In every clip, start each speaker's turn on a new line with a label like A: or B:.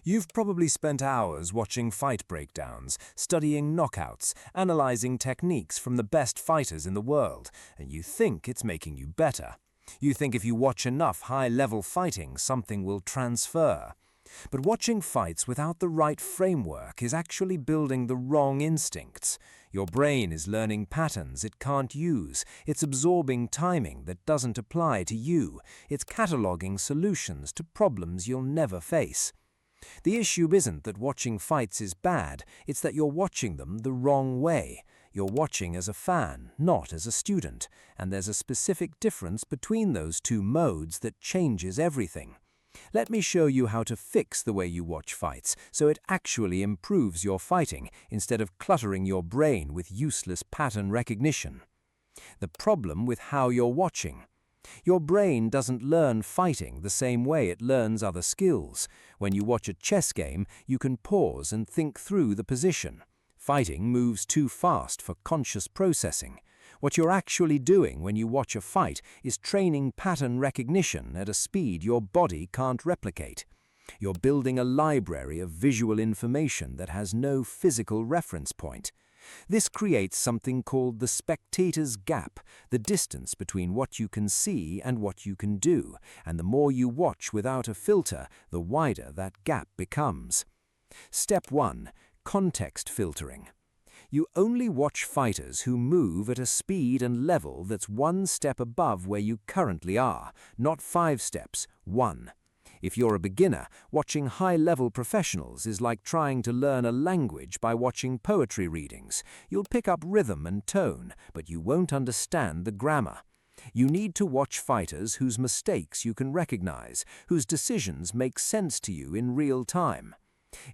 A: You've probably spent hours watching fight breakdowns, studying knockouts, analyzing techniques from the best fighters in the world, and you think it's making you better. You think if you watch enough high-level fighting, something will transfer. But watching fights without the right framework is actually building the wrong instincts. Your brain is learning patterns it can't use. It's absorbing timing that doesn't apply to you. It's cataloging solutions to problems you'll never face. The issue isn't that watching fights is bad, it's that you're watching them the wrong way. You're watching as a fan, not as a student, and there's a specific difference between those two modes that changes everything. Let me show you how to fix the way you watch fights so it actually improves your fighting instead of cluttering your brain with useless pattern recognition. The problem with how you're watching. Your brain doesn't learn fighting the same way it learns other skills. When you watch a chess game, you can pause and think through the position. Fighting moves too fast for conscious processing. What you're actually doing when you watch a fight is training pattern recognition at a speed your body can't replicate. You're building a library of visual information that has no physical reference point. This creates something called the spectator's gap, the distance between what you can see and what you can do, and the more you watch without a filter, the wider that gap becomes. Step 1. Context filtering. You only watch fighters who move at a speed and level that's one step above where you currently are, not 5 steps, 1. If you're a beginner, watching high-level professionals is like trying to learn a language by watching poetry readings. You'll pick up rhythm and tone, but you won't understand the grammar. You need to watch fighters whose mistakes you can recognize, whose decisions make sense to you in real time.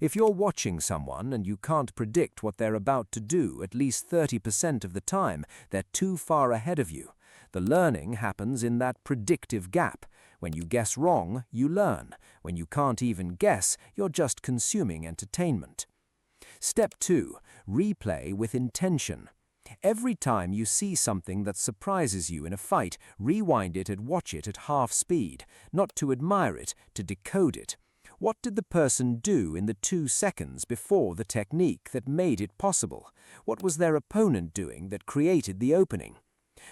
A: If you're watching someone and you can't predict what they're about to do at least 30% of the time, they're too far ahead of you. The learning happens in that predictive gap. When you guess wrong, you learn. When you can't even guess, you're just consuming entertainment. Step 2. Replay with intention. Every time you see something that surprises you in a fight, rewind it and watch it at half speed, not to admire it, to decode it. What did the person do in the 2 seconds before the technique that made it possible? What was their opponent doing that created the opening?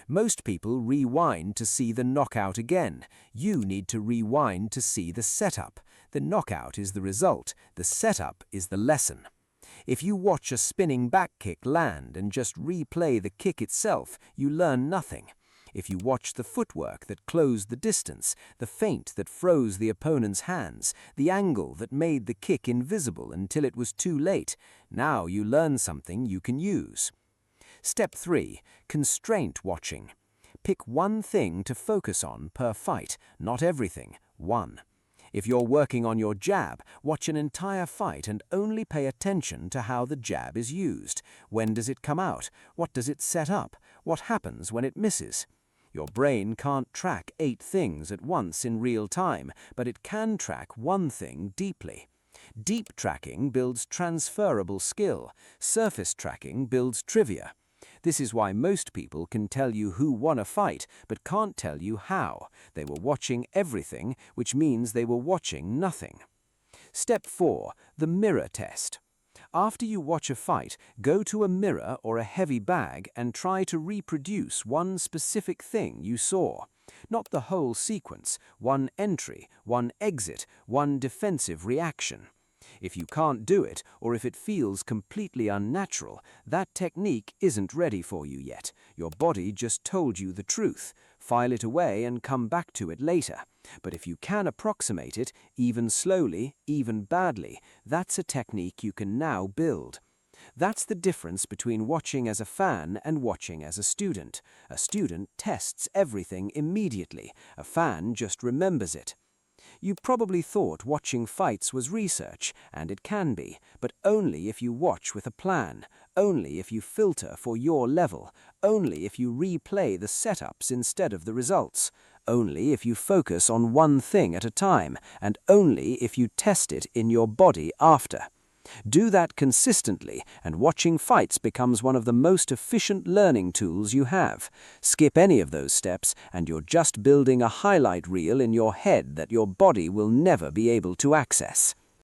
A: Most people rewind to see the knockout again. You need to rewind to see the setup. The knockout is the result. The setup is the lesson. If you watch a spinning back kick land and just replay the kick itself, you learn nothing. If you watch the footwork that closed the distance, the feint that froze the opponent's hands, the angle that made the kick invisible until it was too late, now you learn something you can use. Step 3. Constraint watching. Pick one thing to focus on per fight, not everything, 1. If you're working on your jab, watch an entire fight and only pay attention to how the jab is used. When does it come out? What does it set up? What happens when it misses? Your brain can't track 8 things at once in real time, but it can track one thing deeply. Deep tracking builds transferable skill. Surface tracking builds trivia. This is why most people can tell you who won a fight, but can't tell you how. They were watching everything, which means they were watching nothing. Step 4. The mirror test. After you watch a fight, go to a mirror or a heavy bag and try to reproduce one specific thing you saw. Not the whole sequence, one entry, one exit, one defensive reaction. If you can't do it, or if it feels completely unnatural, that technique isn't ready for you yet. Your body just told you the truth. File it away and come back to it later. But if you can approximate it, even slowly, even badly, that's a technique you can now build. That's the difference between watching as a fan and watching as a student. A student tests everything immediately. A fan just remembers it. You probably thought watching fights was research, and it can be, but only if you watch with a plan, only if you filter for your level, only if you replay the setups instead of the results, only if you focus on one thing at a time, and only if you test it in your body after. Do that consistently, and watching fights becomes one of the most efficient learning tools you have. Skip any of those steps, and you're just building a highlight reel in your head that your body will never be able to access.